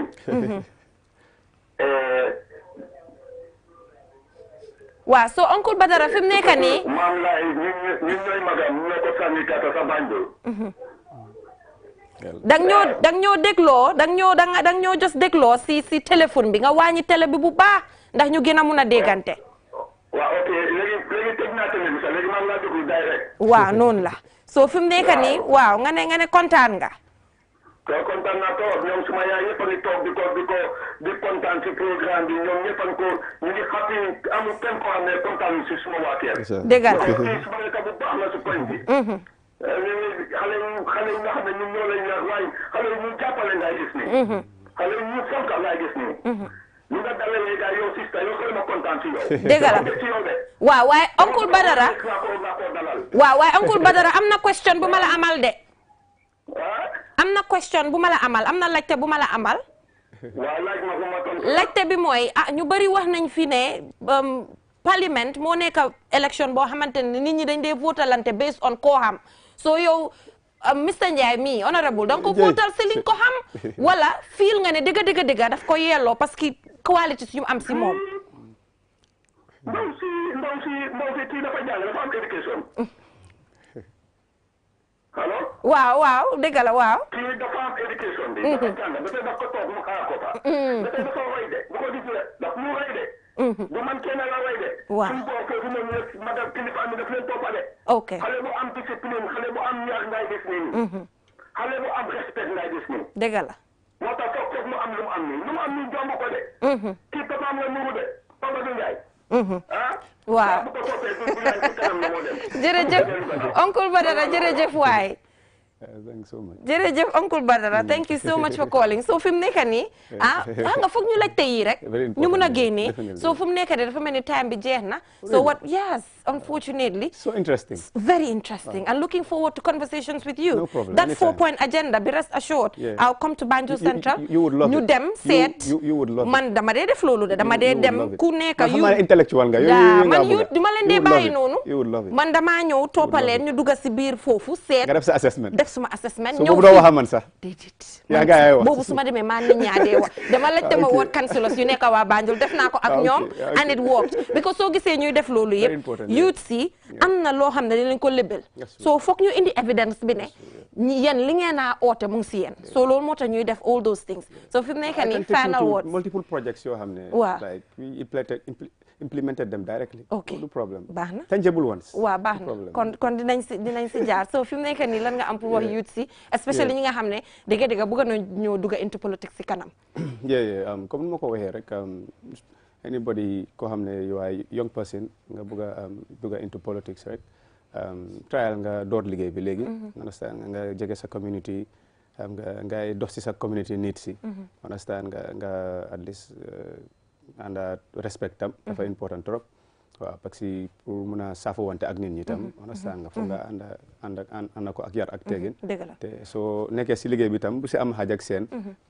waaw so Oncle Badara fi mu nekk nii. maam laay ñun ñooy magam ñoo ko sànni kata sa Banjul. dang ñoo dégloo dang ñoo just dégloo si téléphone bi nga wàññi télé bi bu baax ndax ñu gën a mun a déggante. waaw ok léegi teg naa télé bi sax léegi maa ngi laa déglu direct. waaw noonu la so fi mu nekk nii waaw nga ne kontaan nga. kontaan naa trop ñoom suma yaay ñëpp a ngi toog di kontaan ci programme bi ñoom ñëpp a ngi ko ñu ngi xati amul kenn koo xam ne kontaan si suma waa kër. dëgg la suma nekk bu baax la su koñ bi. xale yi nga xam ne ñun ñoo lay ñaax waaye xale yi ñu jàppale ngay gis nii. xale yi ñu fonk ngay gis nii. ñu nga dalalee gars yow sista yow xëy na kontaan si yow. dëgg la waaw waaye Oncle Badara. waaw waaye Oncle Badara am na question bu ma la amal de. am na question bu ma la amal am na laajte bu ma la amal. waaw laaj ma ko ma tontu. laajte bi mooy ñu bari wax nañ fi ne parlement moo nekk élection boo xamante ne nit ñi dañ dee votalante based on koo xam so yow Mr Njai mi honorable da nga ko votal si liñ ko xam wala feel nga ne dëgg daf ko yelloo parce que quality yu am si moom. ndaw si kii dafa jàng dafa am éducation. allo. waaw dëgg la waaw. kii dafa am éducation bi. dafa jàng ba tey daf ko toog mu xaar ko fa. ba tey dafa way de bu ko gisee daf mu way de. du man kenn la way de. waaw suñu boo foofu noonu yëpp madame kilifa mi daf leen toppale. ok xale bu am discipline xale bu am ñaar ngay gis nii. xale bu am respect ngay gis nii. dëgg la. moo tax foog mu am lu mu am nii lu mu am nii jomb ko de. kii papaam la nuru de Papa Njai. waaw jërëjëf Uncle Badara jërëjëf waay. Thanks so much. jërëjëf Uncle Badara thank you so much for calling so fi mu nekk nii nga foog ñu laajte yi rek ñu mun a génnee so fu mu nekk nii dafa mel ni time bi jeex na so what yes unfortunately so interesting very interesting and looking forward to conversations with you no problem that 4-point agenda be rest assured I'll come to Banjul Central ñu dem seet man dama dee def loolu de dama dee dem ku nekk yu intellectual nga man yu duma leen dee bàyyi noonu man damaa ñëw toppaleen ñu dugga si biir foofu seet nga def sa assessment suma assessment ñëw doo wax man sax déedéet boobu su ma demee maa nit ñaa dee wax dama laajte ma woot councilors yu nekk waa Banjul def naa ko ak ñoom and it worked because soo gisee ñuy def loolu yëpp youth si am na loo xam ne dinañ ko lébel soo foog ñu indi evidence bi ne yéen li ngeen a oote mu ngi si yéen so loolu moo tax ñuy def all those things so fi mu nekk nii final words multiple projects yoo xam ne like we implemented them directly. Okay. No problem. baax na tangible ones. waaw baax na kon dinañ si jaar so fi mu nekk nii lan nga am pour wax youth si especially ñi nga xam ne dëgg bëgg na ñoo dugga into politics si kanam. comme ni ma ko waxee rek anybody koo xam ne you are young person nga bëgg a dugga into politics rek trial nga door liggéey bi léegi. understand nga jege sa community ngay dox si sa community needs si. understand nga at least. and respect tam dafa important trop waaw parce que pour mun a saafo wante ak nit ñi tam understand nga foog nga ànd ko ak yar ak teegin te soo nekkee si liggéey bi tam bu si am xaaj ak seen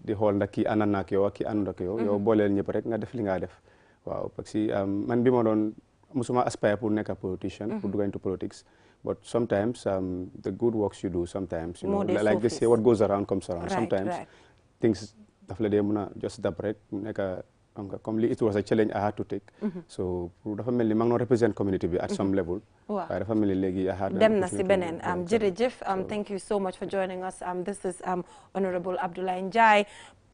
di xool ndax kii ànd na ak yow ak kii àndul ak yow booleel ñëpp rek nga def li nga def waaw parce que man bi ma doon musuma aspire pour nekk politician pour dugg into politics but sometimes the good works you do sometimes you know like they say what goes around comes around sometimes things daf la dee mun a just dab rek nekk comme li it was a challenge I had to take so dafa mel ni maa ngi doon represent community bi at some level waaye dafa mel ni léegi I had dem na si beneen jërëjëf thank you so much for joining us this is Honorable Abdoulaye Njai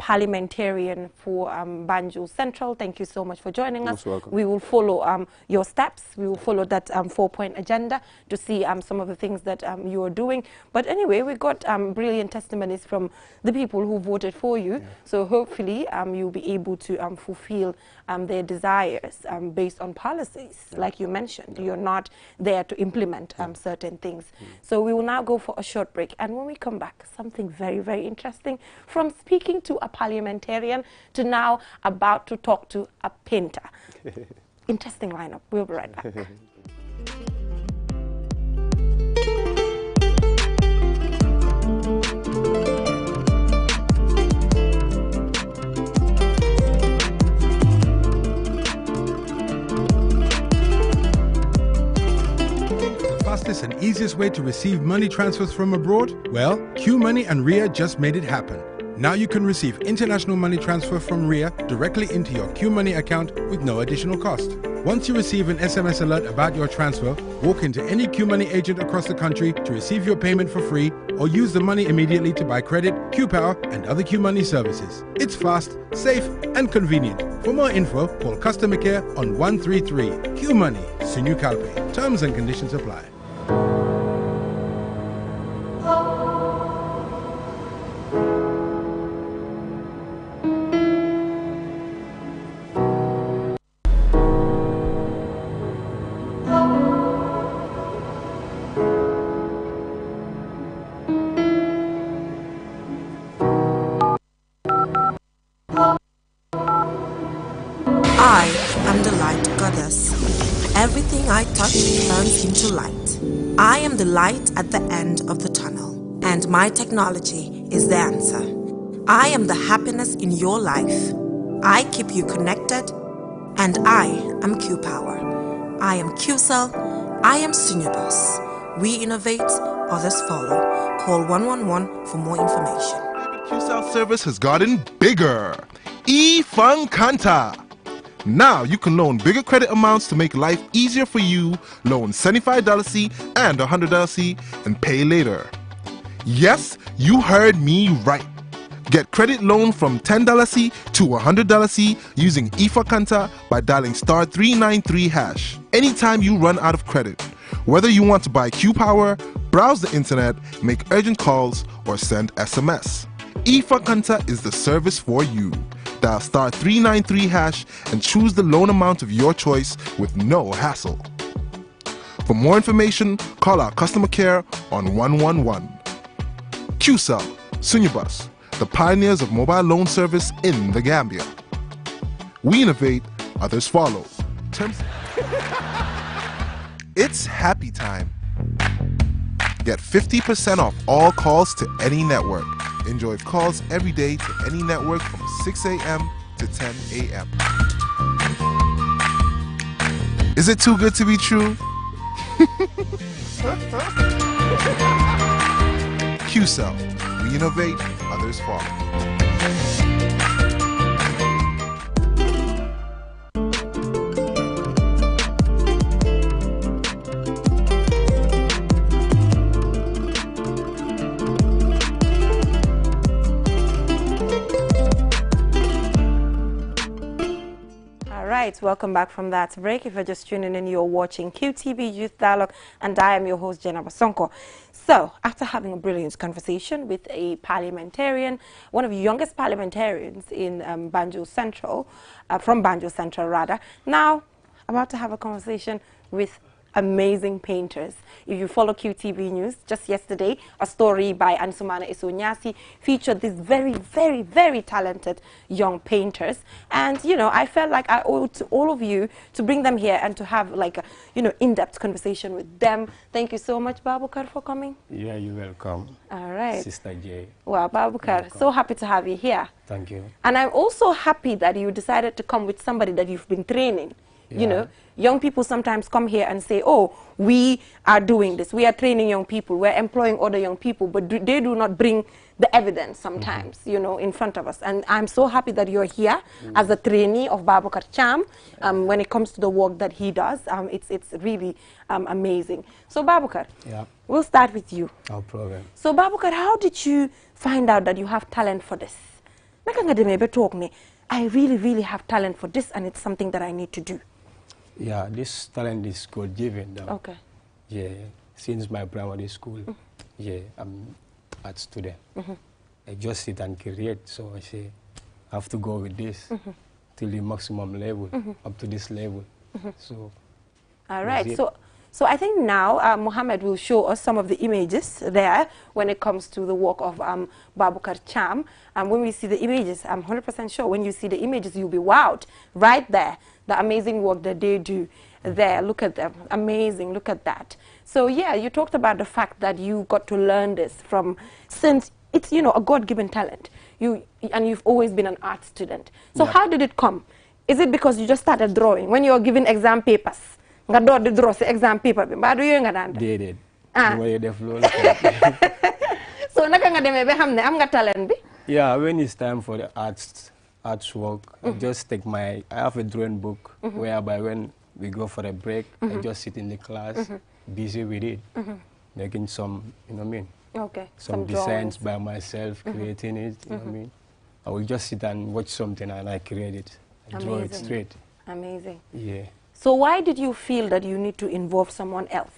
parliamentarian for Banjul Central. Thank you so much for joining us. We will follow your steps. We will follow that 4-point agenda to see some of the things that you are doing. But anyway, we got brilliant testimonies from the people who voted for you. So hopefully you'll be able to fulfill their desires based on policies. Like you mentioned, you're not there to implement certain things. So we will now go for a short break. And when we come back, something very, very interesting from speaking to a parliamentarian to now about to talk to a painter. Interesting lineup. We'll be right back. The fastest and easiest way to receive money transfers from abroad? Well, QMoney and RIA just made it happen. Now you can receive international money transfer from RIA directly into your QMoney account with no additional cost. Once you receive an SMS alert about your transfer, walk into any QMoney agent across the country to receive your payment for free or use the money immediately to buy credit, QPower and other QMoney services. It's fast, safe and convenient. For more info, call customer care on 133. QMoney, Sinu Kalpe. Terms and conditions apply. I am the light goddess. Everything I touch turns into light. I am the light at the end of the tunnel, and my technology is the answer. I am the happiness in your life. I keep you connected, and I am QPower. I am QCell. I am Senior Boss. We innovate, others follow. Call 111 for more information. QCell service has gotten bigger. E-Fun Kanta. Now you can loan bigger credit amounts to make life easier for you. Loan $75 and $100 and pay later. Yes, you heard me right. Get credit loan from $10 to $100 using IFA Kanta by dialing *393#. Anytime you run out of credit, whether you want to buy Q Power, browse the internet, make urgent calls, or send SMS. IFA Kanta is the service for you. Dial *393# and choose the loan amount of your choice with no hassle. For more information, call our customer care on 111. QCell, Sunyabus, the pioneers of mobile loan service in the Gambia. We innovate, others follow. It's happy time. Get 50% off all calls to any network. Enjoy calls every day to any network from 6 a.m. to 10 a.m. Is it too good to be true? QCell. We innovate, others follow. Welcome back from that break. If you're just tuning in, you're watching QTV Youth Dialogue, and I am your host, Jenna Basonko. So, after having a brilliant conversation with a parliamentarian, one of the youngest parliamentarians in Banjul Central, from Banjul Central rather, now about to have a conversation with amazing painters. If you follow QTV News, just yesterday, a story by Ansumana Isonyasi featured these very, very, very talented young painters. And, you know, I felt like I owe it to all of you to bring them here and to have, like, a, you know, in-depth conversation with them. Thank you so much, Babukar, for coming. Yeah, you're welcome. All right. Sister Jay. Well, Babukar, so happy to have you here. Thank you. And I'm also happy that you decided to come with somebody that you've been training. Yeah. You know, young people sometimes come here and say, oh, we are doing this. We are training young people. We're employing other young people. But they do not bring the evidence sometimes, you know, in front of us. And I'm so happy that you're here as a trainee of Babukar Cham when it comes to the work that he does. It's really amazing. So, Babukar, we'll start with you. No problem. So, Babukar, how did you find out that you have talent for this? I really, really have talent for this, and it's something that I need to do. Yeah, this talent is God-given. Okay. Yeah, since my primary school, yeah, I'm art student. I just sit and create, so I say, I have to go with this till the maximum level, up to this level. So, all right. So I think now Mohammed will show us some of the images there when it comes to the work of Babukar Cham. When we see the images, I'm 100% sure when you see the images, you'll be wowed right there. The amazing work that they do there. Look at them. Amazing. Look at that. So, yeah, you talked about the fact that you got to learn this since it's, you know, a God-given talent. And you've always been an art student. So how did it come? Is it because you just started drawing? When you were given exam papers, nga door di draw si exam paper bi mbaa du yooyu nga daan def so naka nga demee ba xam ne am nga talent bi. Yeah, when it's time for the arts work, I just take I have a drawing book whereby when we go for a break, I just sit in the class, busy with it, making some, you know what I mean? Okay. Some designs by myself, creating it, you know what I mean? I will just sit and watch something and I create it, and draw it straight. Amazing. Yeah. So why did you feel that you need to involve someone else?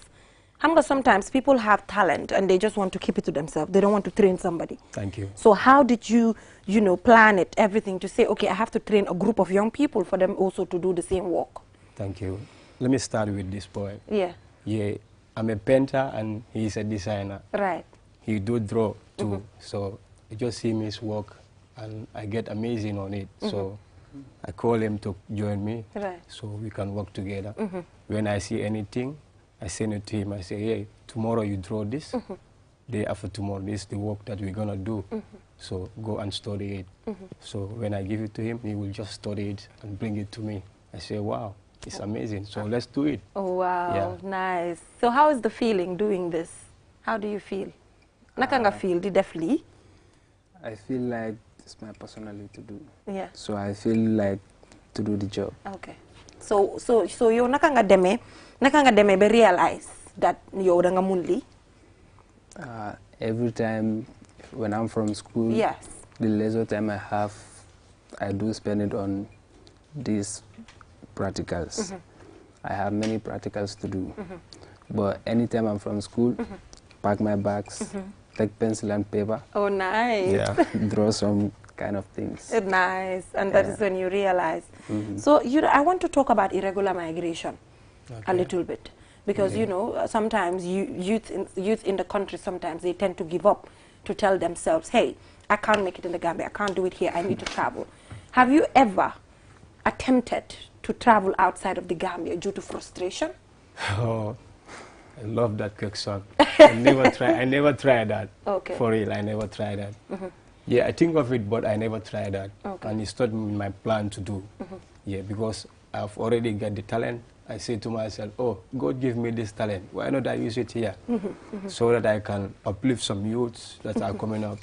Sometimes people have talent and they just want to keep it to themselves. They don't want to train somebody. Thank you. So how did you, you know, plan it, everything to say, okay, I have to train a group of young people for them also to do the same work? Thank you. Let me start with this boy. Yeah. Yeah, I'm a painter and he's a designer. Right. He do draw too. So I just see his work and I get amazing on it. So I call him to join me, so we can work together. When I see anything, I send it to him. I say, hey, tomorrow you draw this. Day after tomorrow, this is the work that we're going to do. So go and study it. So when I give it to him, he will just study it and bring it to me. I say, wow, it's amazing. So let's do it. Oh, wow, nice. So how is the feeling doing this? How do you feel? Naka nga feel di def li? I feel like it's my personality to do. Yeah. So I feel like to do the job. Okay. So you naka nga deme be realize that you da nga munli? Every time when I'm from school, yes, the leisure time I have, I do spend it on these practicals. I have many practicals to do. But anytime I'm from school, pack my bags, take pencil and paper. Oh, nice. Yeah, draw some kind of things. Nice. And that is when you realize. So I want to talk about irregular migration a little bit. Because, you know, sometimes youth in the country, sometimes they tend to give up to tell themselves, hey, I can't make it in the Gambia, I can't do it here, I need to travel. Have you ever attempted to travel outside of the Gambia due to frustration? Oh, I love that question. I never tried that. Okay. For real, I never tried that. Yeah, I think of it, but I never tried that. Okay. And it's not my plan to do. Yeah, because I've already got the talent. I say to myself, oh, God give me this talent. Why not I use it here? So that I can uplift some youths that are coming up.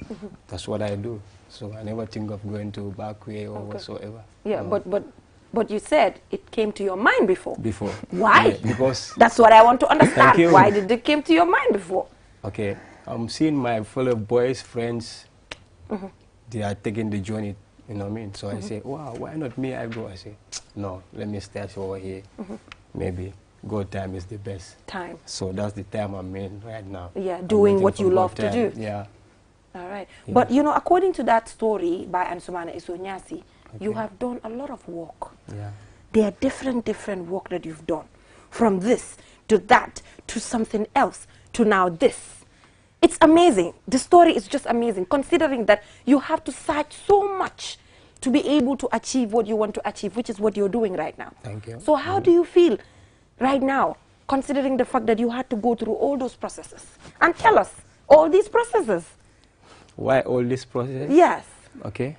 That's what I do. So I never think of going to back way or whatsoever. Yeah, but you said it came to your mind before. Before. Why? Yeah, because that's what I want to understand. Thank you. Why did it came to your mind before? Okay, I'm seeing my fellow boys, friends, they are taking the journey, you know what I mean? So I say, wow, why not me? I go. I say, no, let me stay over here. Maybe God time is the best time. So that's the time I'm in right now. Yeah, doing what you love to do. Yeah. All right. Yeah. But, you know, according to that story by Ansumana Isonyasi, you have done a lot of work. Yeah. There are different work that you've done. From this to that to something else to now this. It's amazing. The story is just amazing, considering that you have to search so much to be able to achieve what you want to achieve, which is what you're doing right now. Thank you. So how do you feel right now, considering the fact that you had to go through all those processes? And tell us, all these processes. Why all this process? Yes. Okay.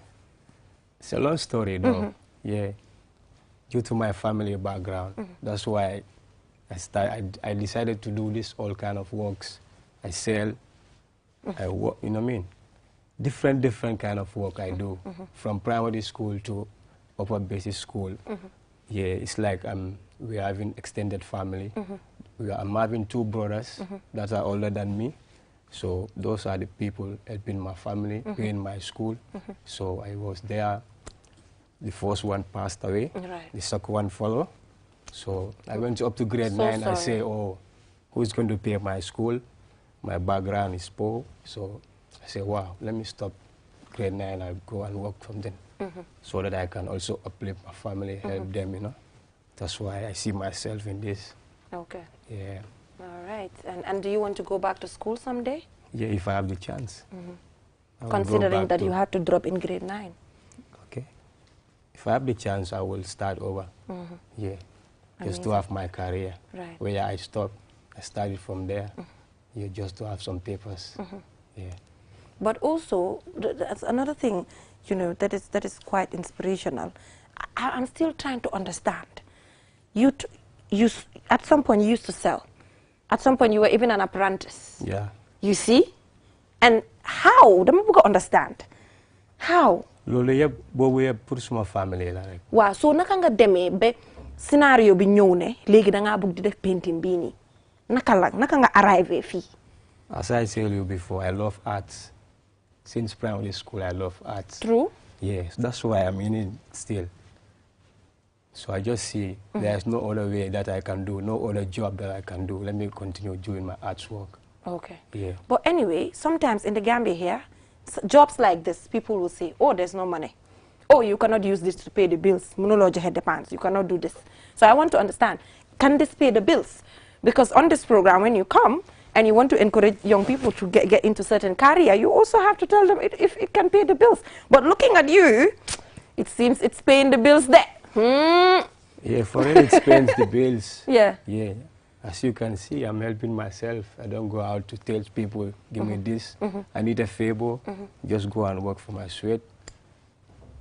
It's a long story, though. Yeah. Due to my family background, that's why I decided to do this all kind of works. I sell, I work, you know what I mean? Different kind of work I do, from primary school to upper basic school. Yeah, it's like we are having extended family. I'm having 2 brothers that are older than me. So those are the people helping my family in my school. So I was there. The first one passed away. Right. The second one followed. So I went up to grade 9. I say, oh, who's going to pay my school? My background is poor. So I say, wow, let me stop grade 9. I'll go and work from then. So that I can also uplift my family, help them, you know. That's why I see myself in this. Okay. Yeah. All right. And do you want to go back to school someday? Yeah, if I have the chance. Considering that you had to drop in grade 9. Okay. If I have the chance, I will start over. Yeah. Just to have my career. Right. Where I stopped, I started from there. Yeah, just to have some papers. Yeah. But also, that's another thing, you know, that is quite inspirational. I'm still trying to understand. You at some point you used to sell. At some point you were even an apprentice. Yeah. You see? And how? Dama buga understand. How? Lolo yeb bobu yeb pour suma family la rek. Wa so naka nga démé be scenario bi ñëw né légui da nga bëgg di def painting bi ni. Naka nga arrive fi? As I tell you before, I love arts. Since primary school, I love arts. True? Yes, that's why I'm in it still. So I just see there's no other way that I can do, no other job that I can do. Let me continue doing my arts work. Okay. Yeah. But anyway, sometimes in the Gambia here, jobs like this, people will say, oh, there's no money. Oh, you cannot use this to pay the bills. You cannot do this. So I want to understand, can this pay the bills? Because on this program, when you come and you want to encourage young people to get into certain career, you also have to tell them if it can pay the bills. But looking at you, it seems it's paying the bills there. Yeah, for it pays the bills. Yeah. Yeah. As you can see, I'm helping myself. I don't go out to tell people, give me this. I need a favor. Just go and work for my sweat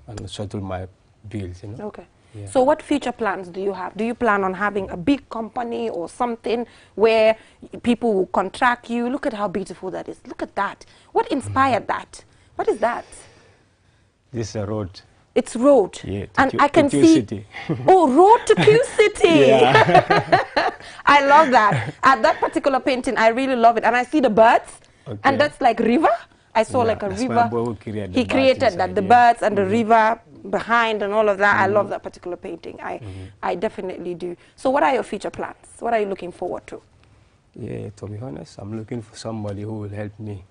and settle my bills, you know. Okay. Yeah. So what future plans do you have? Do you plan on having a big company or something where people will contract you? Look at how beautiful that is. Look at that. What inspired that? What is that? This is a road. It's road. Yeah, and I can see City. Oh, road to Q City. Yeah. I love that. At that particular painting, I really love it. And I see the birds, and that's like river. I saw like a river. He created that, the birds and the river behind and all of that. I love that particular painting. I definitely do. So what are your future plans? What are you looking forward to? Yeah, to be honest, I'm looking for somebody who will help me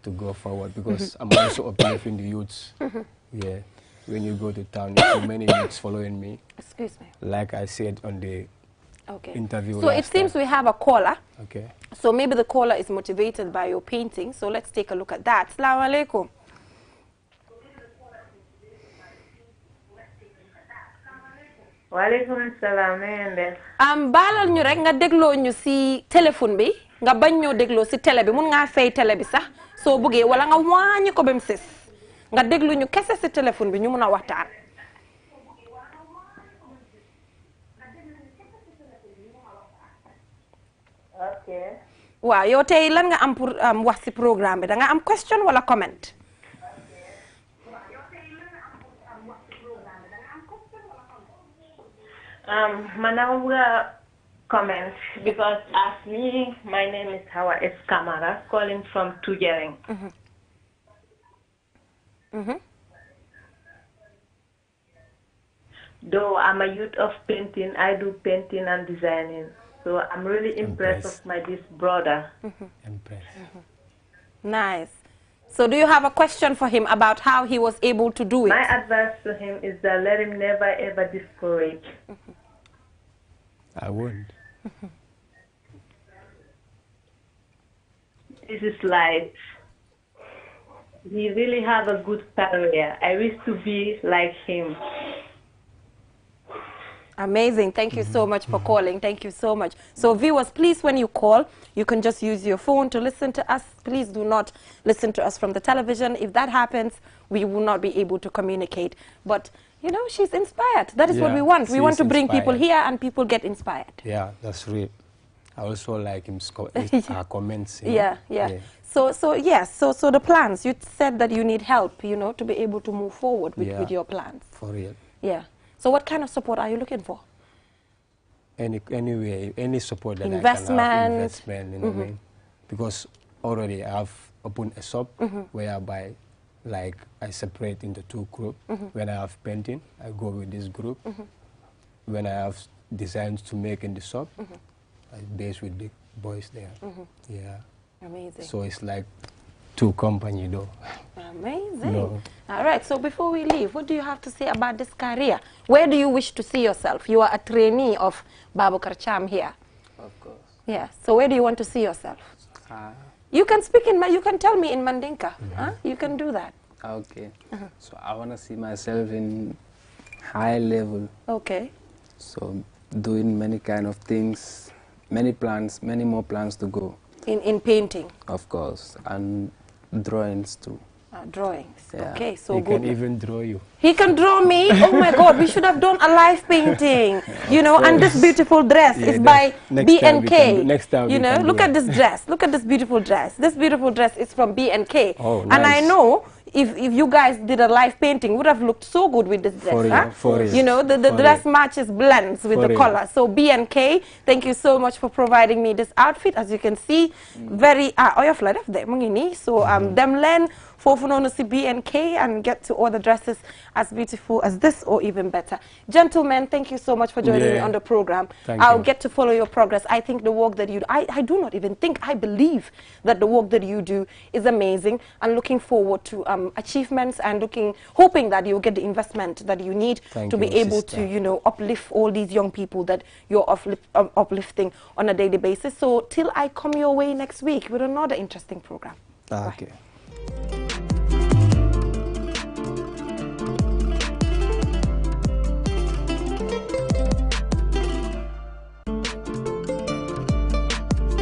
to go forward, because I'm also uplifting the youths. Yeah, when you go to town, you see many youths following me. Excuse me. Like I said on the interview. So it seems we have a caller. Okay. So maybe the caller is motivated by your painting. So let's take a look at that. Assalamu alaikum. Walaikum salam. Balal ñu rek nga dégloo ñu si téléphone bi nga bañ ñoo dégloo si télé bi mun ngaa fay télé bi sax soo bëggee wala nga wàññi ko bem sis nga déglu ñu kese si téléphone bi ñu mun a waxtaan. Okay. Waaw yow tey lan nga am pour wax si programme bi da nga am question wala comment. Manawga comment, because as me, my name is Hawa S. Kamara, calling from Tujereng. Though I'm a youth of painting, I do painting and designing. So I'm really impressed of this brother. Nice. So do you have a question for him about how he was able to do it? My advice to him is that let him never ever discourage. I won't. This is life. He really have a good career. I wish to be like him. Amazing. Thank you so much for calling. Thank you so much. So viewers, please, when you call, you can just use your phone to listen to us. Please do not listen to us from the television. If that happens, we will not be able to communicate. But, you know, she's inspired. That is what we want. We want to bring people here and people get inspired. Yeah, that's real. I also like his comments. Yeah. So the plans, you said that you need help, you know, to be able to move forward with your plans. For real. Yeah. So what kind of support are you looking for? Anyway, any support that investment. I can have, investment, you know what I mean? Because already I've opened a shop whereby, like, I separate into two groups. When I have painting, I go with this group. When I have designs to make in the shop, I base with the boys there. Yeah. Amazing. So it's like two company though. Amazing. No. All right, so before we leave, what do you have to say about this career? Where do you wish to see yourself? You are a trainee of Babukar Cham here. Of course. Yeah, so where do you want to see yourself? You can speak you can tell me in Mandinka. You can do that. Okay. So I want to see myself in high level. Okay. So doing many kind of things, many more plans to go. In painting? Of course, and drawings too. Drawings, yeah. Okay, so he good. He can even draw you. He can draw me? Oh my God, we should have done a live painting. You know, and this beautiful dress is by B&K. Next time you know, look at this dress. Look at this beautiful dress. This beautiful dress is from B&K. Oh, nice. And I know if you guys did a live painting, would have looked so good with this dress. For real. You know, the dress matches, blends with the color. So B&K, thank you so much for providing me this outfit. As you can see, very so them learn to see B&K and get to all the dresses as beautiful as this or even better. Gentlemen, thank you so much for joining me on the program. I'll get to follow your progress. I think the work that you do, I do not even think, I believe that the work that you do is amazing, and looking forward to achievements and hoping that you'll get the investment that you need to be able to, you know, uplift all these young people that you're uplifting on a daily basis. So till I come your way next week with another interesting program. Okay.